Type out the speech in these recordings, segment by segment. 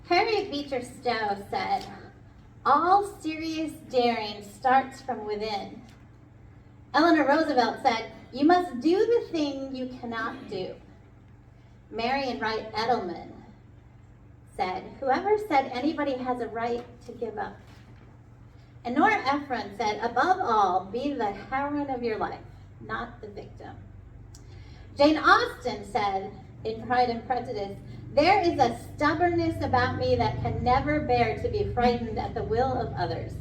Harriet Beecher Stowe said, "All serious daring starts from within." Eleanor Roosevelt said, "You must do the thing you cannot do." Marion Wright Edelman said, "Whoever said anybody has a right to give up?" And Nora Ephron said, "Above all, be the heroine of your life, not the victim." Jane Austen said in Pride and Prejudice, "There is a stubbornness about me that can never bear to be frightened at the will of others.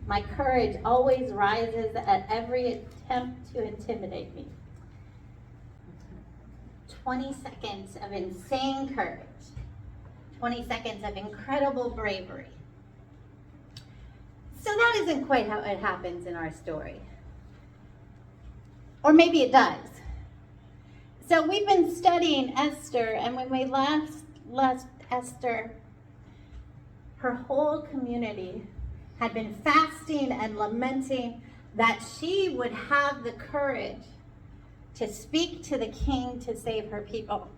My courage always rises at every attempt to intimidate me." 20 seconds of insane courage. 20 seconds of incredible bravery. So that isn't quite how it happens in our story. Or maybe it does. So we've been studying Esther, and when we last Esther, her whole community had been fasting and lamenting that she would have the courage to speak to the king to save her people.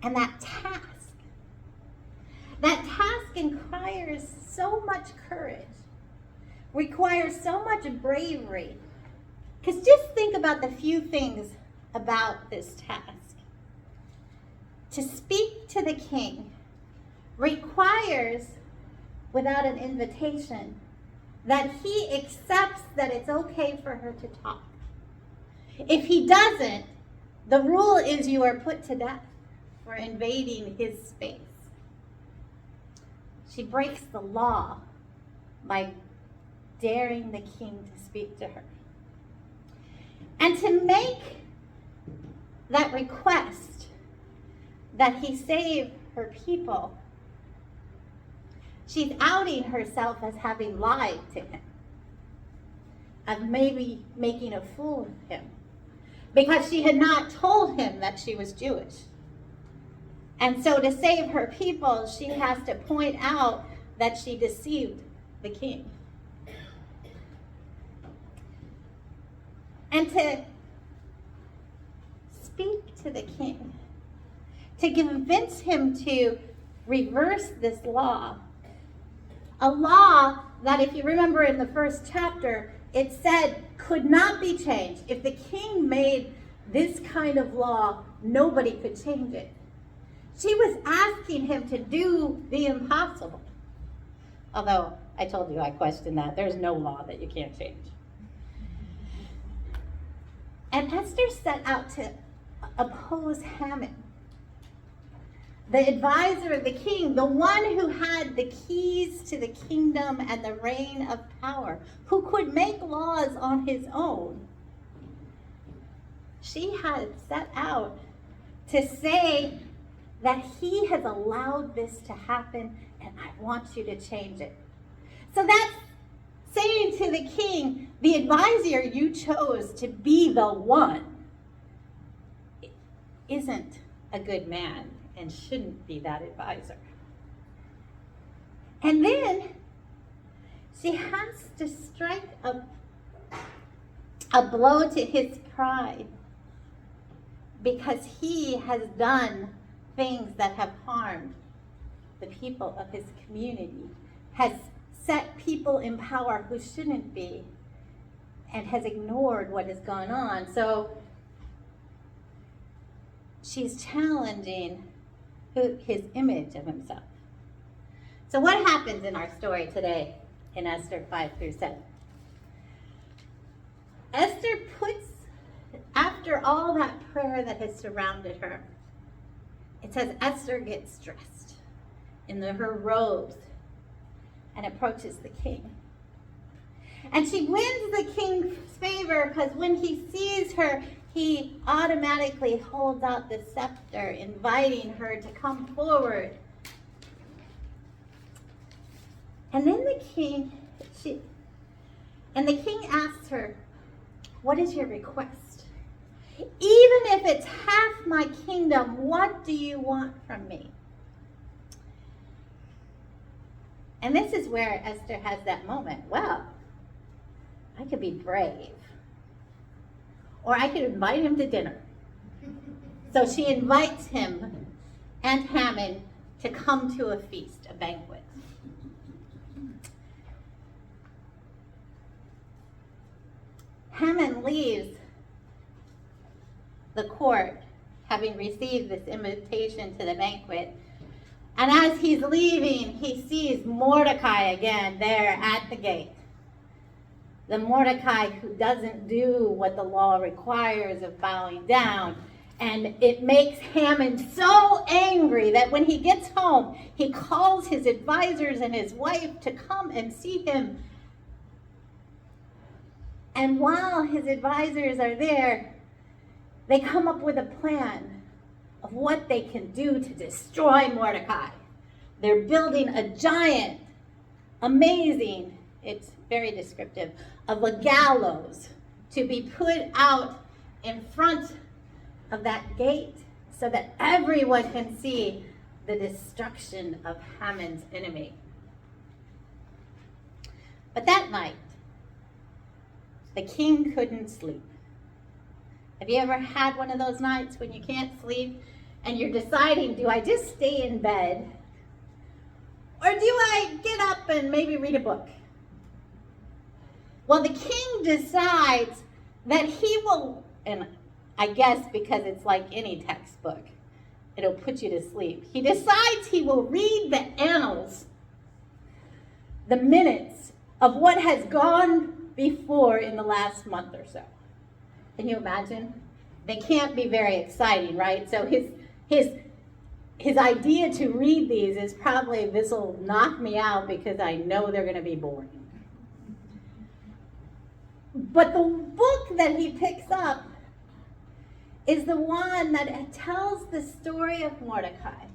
And that task requires so much courage, requires so much bravery. Because just think about the few things about this task. To speak to the king requires, without an invitation, that he accepts that it's okay for her to talk. If he doesn't, the rule is you are put to death for invading his space. She breaks the law by daring the king to speak to her. And to make that request that he save her people, she's outing herself as having lied to him, of maybe making a fool of him, because she had not told him that she was Jewish. And so to save her people, she has to point out that she deceived the king. And to speak to the king, to convince him to reverse this law, a law that, if you remember in the first chapter, it said could not be changed. If the king made this kind of law, nobody could change it. She was asking him to do the impossible. Although I told you I question that. There's no law that you can't change. And Esther set out to oppose Haman, the advisor of the king, the one who had the keys to the kingdom and the reign of power, who could make laws on his own. She had set out to say that he has allowed this to happen, and I want you to change it. So that's saying to the king, the advisor you chose to be the one isn't a good man and shouldn't be that advisor. And then she has to strike a blow to his pride, because he has done things that have harmed the people of his community, has set people in power who shouldn't be, and has ignored what has gone on. So she's challenging his image of himself. So what happens in our story today in Esther 5-7? Esther puts, after all that prayer that has surrounded her, it says Esther gets dressed in her robes and approaches the king. And she wins the king's favor because when he sees her, he automatically holds out the scepter, inviting her to come forward. And then the king asks her, "What is your request? Even if it's half my kingdom, what do you want from me?" And this is where Esther has that moment. Well, I could be brave, or I could invite him to dinner. So she invites him and Haman to come to a feast, a banquet. Haman leaves the court, having received this invitation to the banquet. And as he's leaving, he sees Mordecai again there at the gate. The Mordecai who doesn't do what the law requires of bowing down. And it makes Haman so angry that when he gets home, he calls his advisors and his wife to come and see him. And while his advisors are there, they come up with a plan of what they can do to destroy Mordecai. They're building a giant, amazing, it's very descriptive, of a gallows to be put out in front of that gate so that everyone can see the destruction of Haman's enemy. But that night, the king couldn't sleep. Have you ever had one of those nights when you can't sleep and you're deciding, do I just stay in bed or do I get up and maybe read a book? Well, the king decides that he will, and I guess because it's like any textbook, it'll put you to sleep. He decides he will read the annals, the minutes of what has gone before in the last month or so. Can you imagine? They can't be very exciting, right? So his idea to read these is probably, this will knock me out because I know they're going to be boring. But the book that he picks up is the one that tells the story of Mordecai.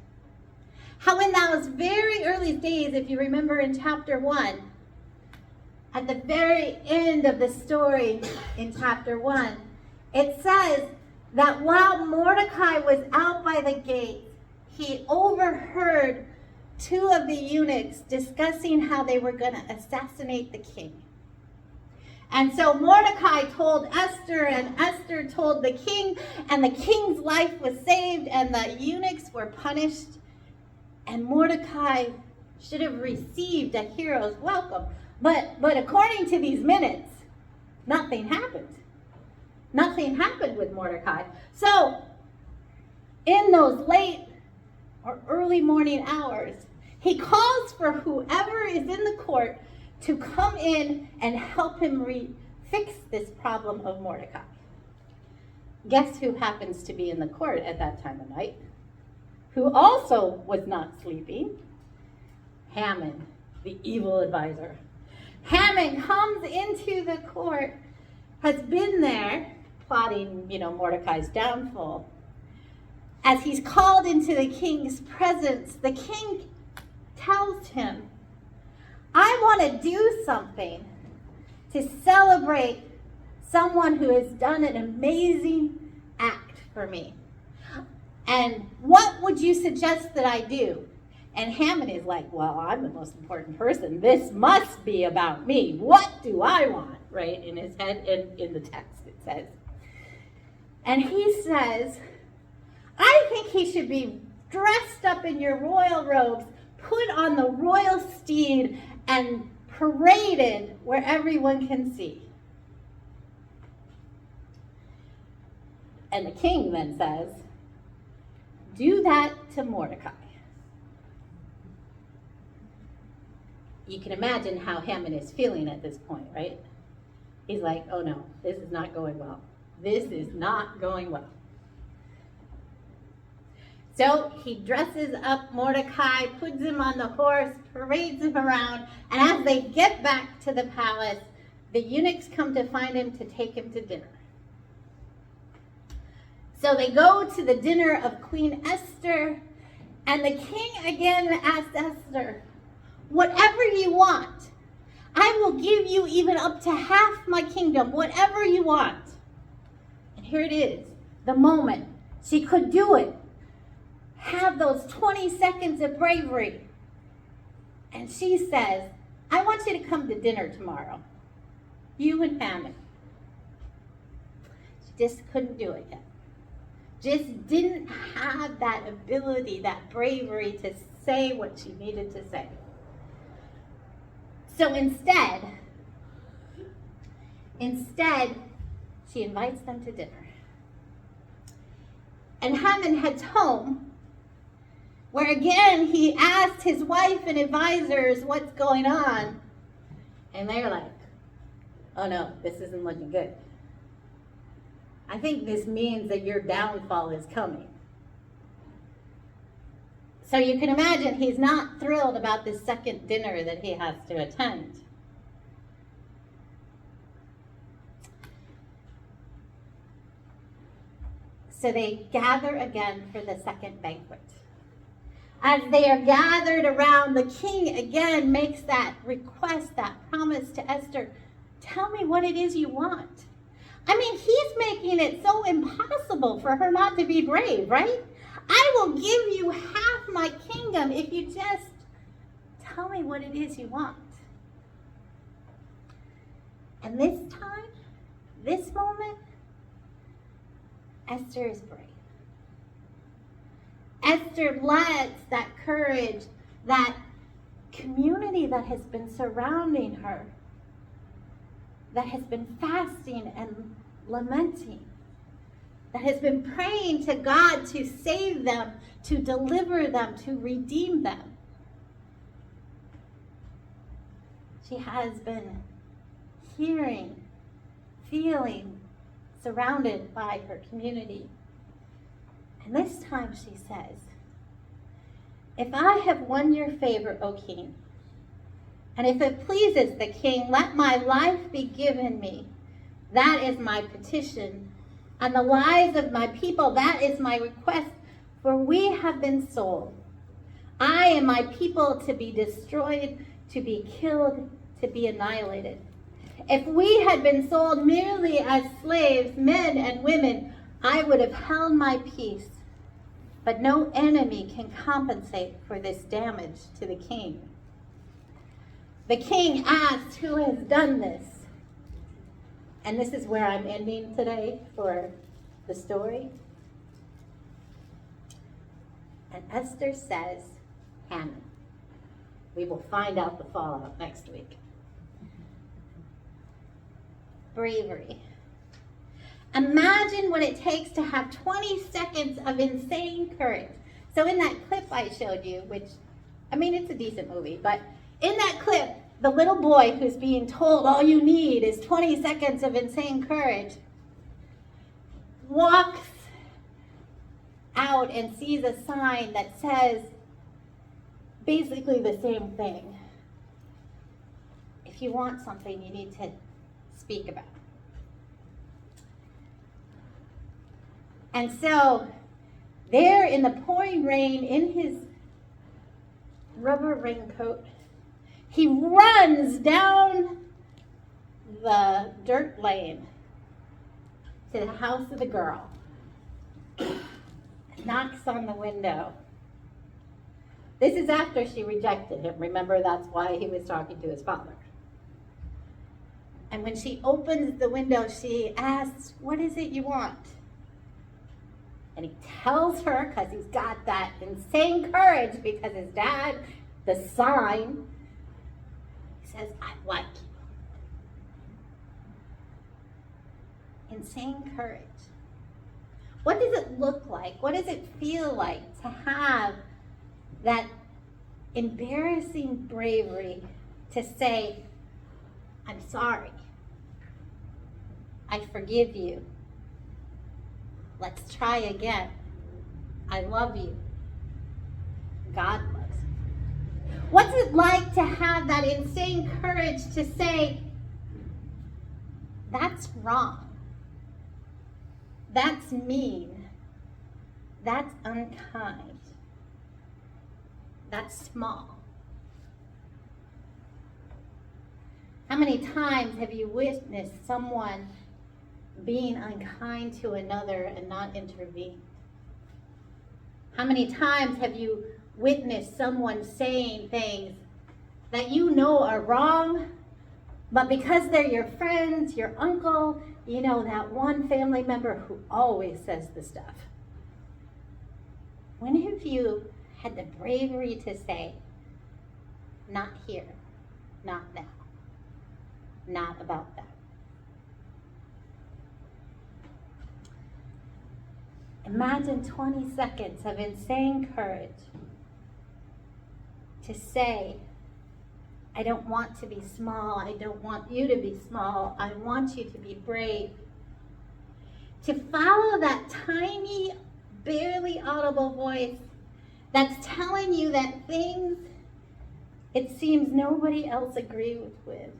How in those very early days, if you remember in chapter 1, at the very end of the story in chapter 1, it says that while Mordecai was out by the gate, he overheard two of the eunuchs discussing how they were going to assassinate the king. And so Mordecai told Esther, and Esther told the king, and the king's life was saved, and the eunuchs were punished. And Mordecai should have received a hero's welcome. But according to these minutes, nothing happened. Nothing happened with Mordecai. So, in those late or early morning hours, he calls for whoever is in the court to come in and help him fix this problem of Mordecai. Guess who happens to be in the court at that time of night? Who also was not sleeping? Haman, the evil advisor. Haman comes into the court, has been there plotting, Mordecai's downfall. As he's called into the king's presence, the king tells him, I want to do something to celebrate someone who has done an amazing act for me. And what would you suggest that I do? And Haman is like, well, I'm the most important person. This must be about me. What do I want? Right? In his head, in the text it says. And he says, I think he should be dressed up in your royal robes, put on the royal steed, and paraded where everyone can see. And the king then says, do that to Mordecai. You can imagine how Haman is feeling at this point, right? He's like, oh no, this is not going well. This is not going well. So he dresses up Mordecai, puts him on the horse, parades him around, and as they get back to the palace, the eunuchs come to find him to take him to dinner. So they go to the dinner of Queen Esther, and the king again asks Esther, whatever you want, I will give you even up to half my kingdom, whatever you want. And here it is, the moment she could do it. Have those 20 seconds of bravery. And she says, I want you to come to dinner tomorrow. You and Haman. She just couldn't do it yet. just didn't have that ability, that bravery to say what she needed to say. So instead, she invites them to dinner. And Haman heads home, where again he asked his wife and advisors what's going on. And they're like, oh no, this isn't looking good. I think this means that your downfall is coming. So you can imagine he's not thrilled about this second dinner that he has to attend. So they gather again for the second banquet. As they are gathered around, the king again makes that request, that promise to Esther. Tell me what it is you want. I mean, he's making it so impossible for her not to be brave, right? I will give you half my kingdom if you just tell me what it is you want. And this time, this moment, Esther is brave. Esther lets that courage, that community that has been surrounding her, that has been fasting and lamenting, that has been praying to God to save them, to deliver them, to redeem them. She has been hearing, feeling, surrounded by her community. And this time she says, if I have won your favor, O king, and if it pleases the king, let my life be given me. That is my petition. And the lives of my people, that is my request. For we have been sold. I and my people to be destroyed, to be killed, to be annihilated. If we had been sold merely as slaves, men and women, I would have held my peace. But no enemy can compensate for this damage to the king. The king asks, who has done this? And this is where I'm ending today for the story. And Esther says, Haman. We will find out the fallout next week. Bravery. Imagine what it takes to have 20 seconds of insane courage. So in that clip I showed you, which, I mean, it's a decent movie, but in that clip, the little boy who's being told all you need is 20 seconds of insane courage walks out and sees a sign that says basically the same thing. If you want something, you need to speak about it. And so, there in the pouring rain, in his rubber raincoat, he runs down the dirt lane to the house of the girl, knocks on the window. This is after she rejected him. Remember, that's why he was talking to his father. And when she opens the window, she asks, what is it you want? And he tells her, because he's got that insane courage, because his dad, the sign, says, I like you. Insane courage. What does it look like? What does it feel like to have that embarrassing bravery to say, I'm sorry. I forgive you. Let's try again. I love you. God loves you. What's it like to have that insane courage to say, that's wrong. That's mean. That's unkind. That's small. How many times have you witnessed someone being unkind to another and not intervene? How many times have you witnessed someone saying things that you know are wrong, but because they're your friends, your uncle, you know, that one family member who always says the stuff, when have you had the bravery to say, not here, not now, not about that? Imagine 20 seconds of insane courage to say, I don't want to be small. I don't want you to be small. I want you to be brave. To follow that tiny, barely audible voice that's telling you that things it seems nobody else agrees with,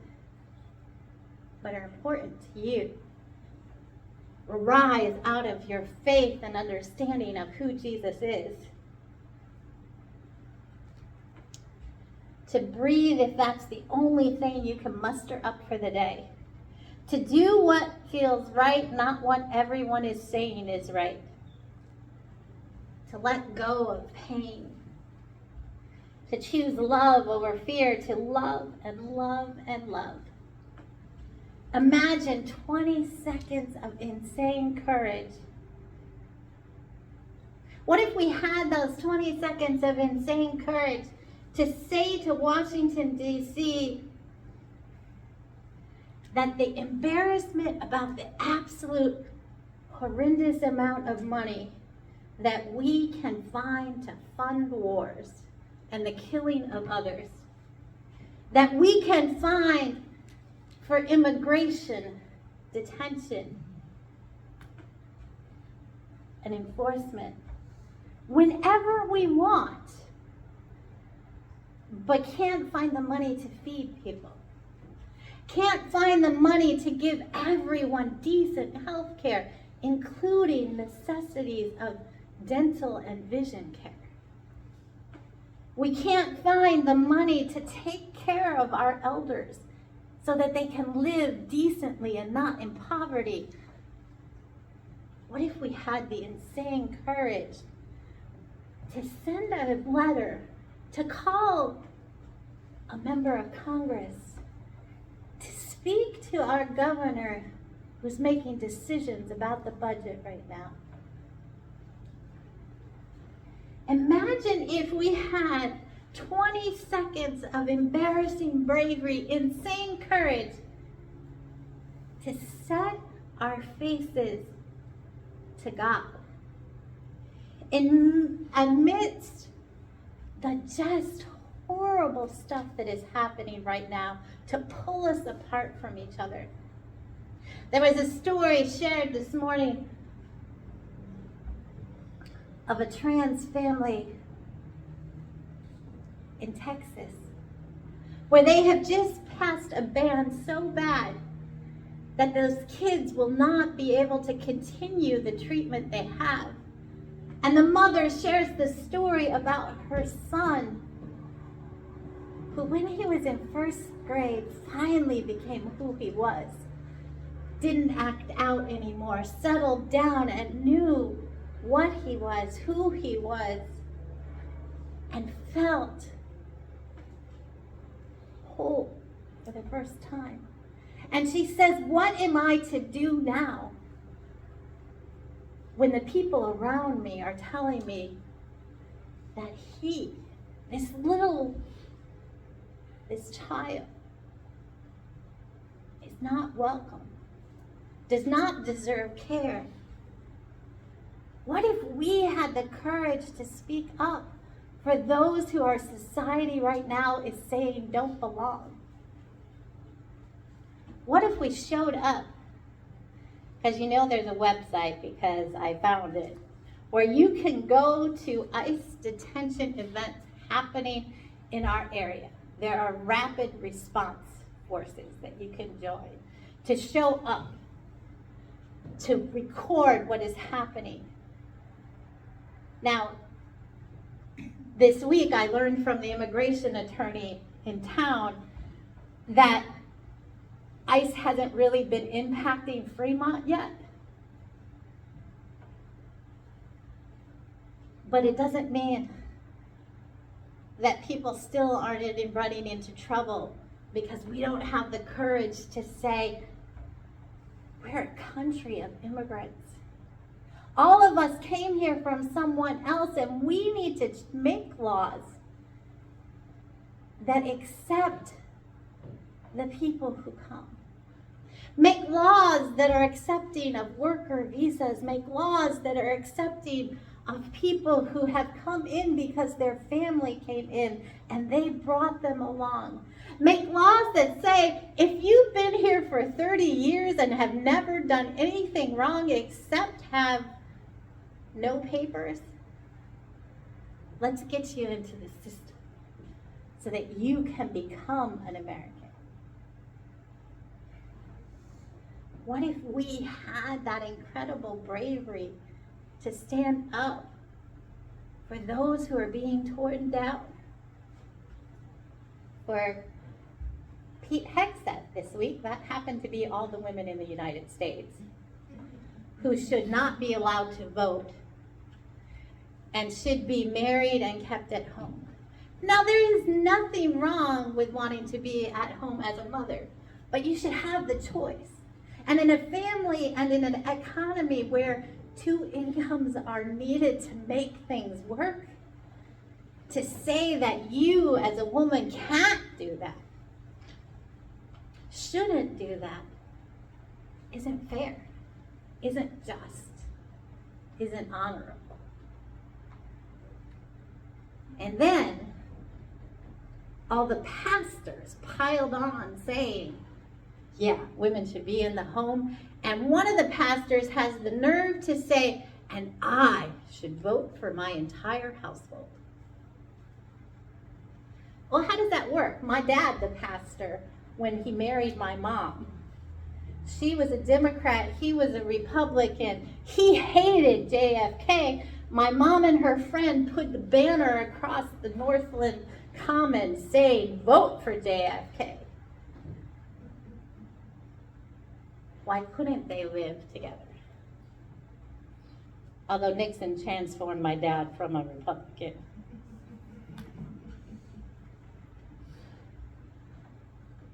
but are important to you. Rise out of your faith and understanding of who Jesus is. To breathe if that's the only thing you can muster up for the day. To do what feels right, not what everyone is saying is right. To let go of pain. To choose love over fear. To love and love and love. Imagine 20 seconds of insane courage. What if we had those 20 seconds of insane courage to say to Washington, D.C., that the embarrassment about the absolute horrendous amount of money that we can find to fund wars and the killing of others, that we can find for immigration, detention, and enforcement whenever we want, but can't find the money to feed people, can't find the money to give everyone decent health care, including necessities of dental and vision care. We can't find the money to take care of our elders so that they can live decently and not in poverty. What if we had the insane courage to send a letter, to call a member of Congress, to speak to our governor who's making decisions about the budget right now? Imagine if we had 20 seconds of embarrassing bravery, insane courage, to set our faces to God. Amidst the just horrible stuff that is happening right now, to pull us apart from each other. There was a story shared this morning of a trans family in Texas, where they have just passed a ban so bad that those kids will not be able to continue the treatment they have. And the mother shares the story about her son, who when he was in first grade finally became who he was, didn't act out anymore, settled down and knew what he was, who he was, and felt whole for the first time. And she says, what am I to do now when the people around me are telling me that this child is not welcome, does not deserve care? What if we had the courage to speak up for those who our society right now is saying don't belong? What if we showed up? Because you know there's a website, because I found it, where you can go to ICE detention events happening in our area. There are rapid response forces that you can join to show up, to record what is happening. Now, this week I learned from the immigration attorney in town that ICE hasn't really been impacting Fremont yet. But it doesn't mean that people still aren't running into trouble because we don't have the courage to say, we're a country of immigrants. All of us came here from someone else, and we need to make laws that accept the people who come. Make laws that are accepting of worker visas. Make laws that are accepting of people who have come in because their family came in and they brought them along. Make laws that say, if you've been here for 30 years and have never done anything wrong except have no papers, let's get you into the system so that you can become an American. What if we had that incredible bravery to stand up for those who are being torn down? For Pete Hegseth this week, that happened to be all the women in the United States who should not be allowed to vote and should be married and kept at home. Now, there is nothing wrong with wanting to be at home as a mother, but you should have the choice. And in a family and in an economy where 2 incomes are needed to make things work, to say that you as a woman can't do that, shouldn't do that, isn't fair, isn't just, isn't honorable. And then all the pastors piled on saying, yeah, women should be in the home. And one of the pastors has the nerve to say, and I should vote for my entire household. Well, how does that work? My dad, the pastor, when he married my mom, she was a Democrat, he was a Republican. He hated JFK. My mom and her friend put the banner across the Northland Commons saying, vote for JFK. Why couldn't they live together? Although Nixon transformed my dad from a Republican.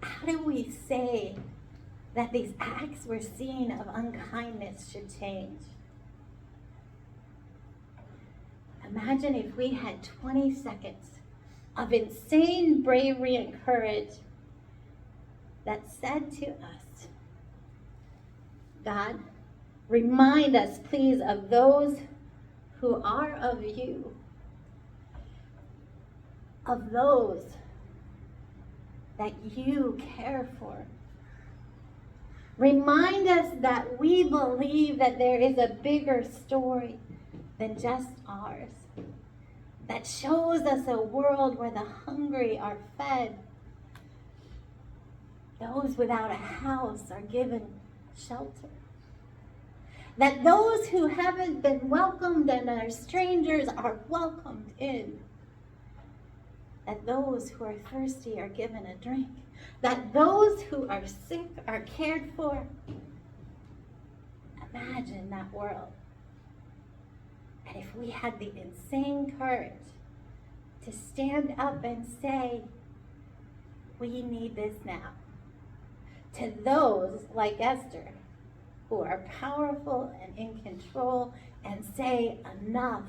How do we say that these acts we're seeing of unkindness should change? Imagine if we had 20 seconds of insane bravery and courage that said to us, God, remind us, please, of those who are of you, of those that you care for. Remind us that we believe that there is a bigger story than just ours, that shows us a world where the hungry are fed, those without a house are given shelter, that those who haven't been welcomed and are strangers are welcomed in, that those who are thirsty are given a drink, that those who are sick are cared for. Imagine that world. And if we had the insane courage to stand up and say, we need this now, to those like Esther, who are powerful and in control, and say, enough.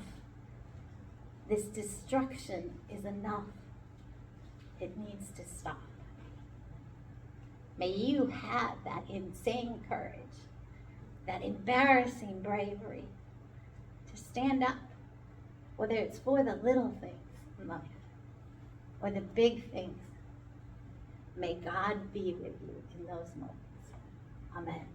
This destruction is enough. It needs to stop. May you have that insane courage, that embarrassing bravery to stand up, whether it's for the little things in life or the big things. May God be with you in those moments. Amen.